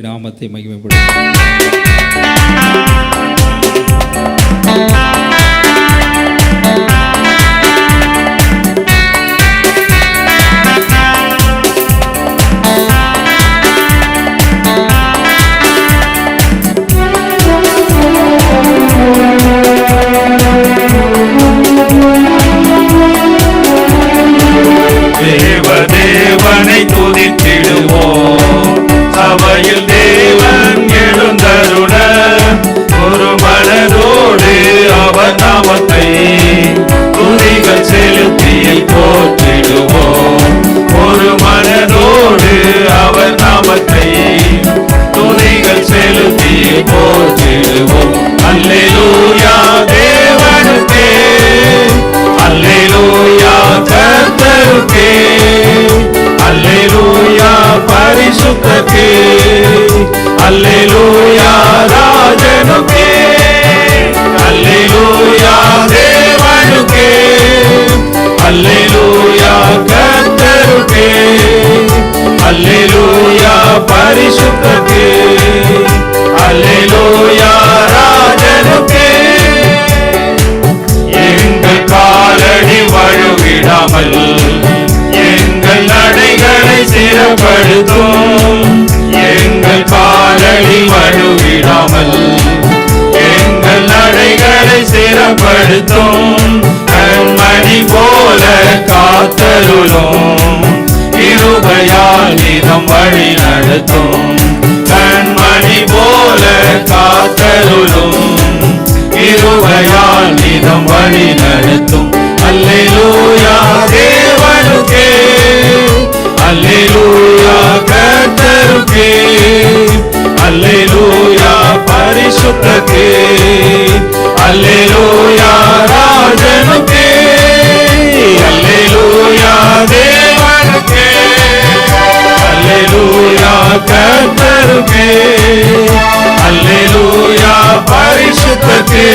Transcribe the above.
நாமத்தை மகிமைப்படுத்தும். தேவனை துதித்திடுவோம், சபையில் தேவன் எழுந்தருள ஒரு மனதோடு அவர் நாமத்தை துதிகள் செலுத்தி போற்றிடுவோம். ஒரு மனதோடு அவர் நாமத்தை துதிகள் செலுத்தி போற்றிடுவோம். அல்லேலூயா தேவனுக்கே, அல்லேலூயா கர்த்தருக்கே, அல்லேலூயா பரிசுத்தருக்கே, அல்லேலூயா ராஜனுக்கே, அல்லேலூயா தேவனுக்கே, அல்லேலூயா கர்த்தருக்கே, அல்லேலூயா பரிசுத்தருக்கே, அல்லேலூயா ராஜனுக்கே. எங்கள் காலடி வழுவிடாமல் எங்கள் நடைகளை சிறப்படுத்தும். எங்கள் காலடி வழுவிடாமல் எங்கள் நடைகளை சிறப்படுத்தும். கண்மணி போல காத்தருளும், கிருபையால் நிதம் வழி நடத்தும். கண்மணி போல காத்தருளும், கிருபையால் நிதம் வழி நடத்தும். அல்லேலூயா தேவனுக்கே, அல்லேலூயா கர்த்தருக்கே, அல்லேலூயா பரிசுத்தருக்கே, அல்லேலூயா ராஜனுக்கே, அல்லேலூயா தேவனுக்கே, அல்லேலூயா கர்த்தருக்கே, அல்லேலூயா பரிசுத்தருக்கே.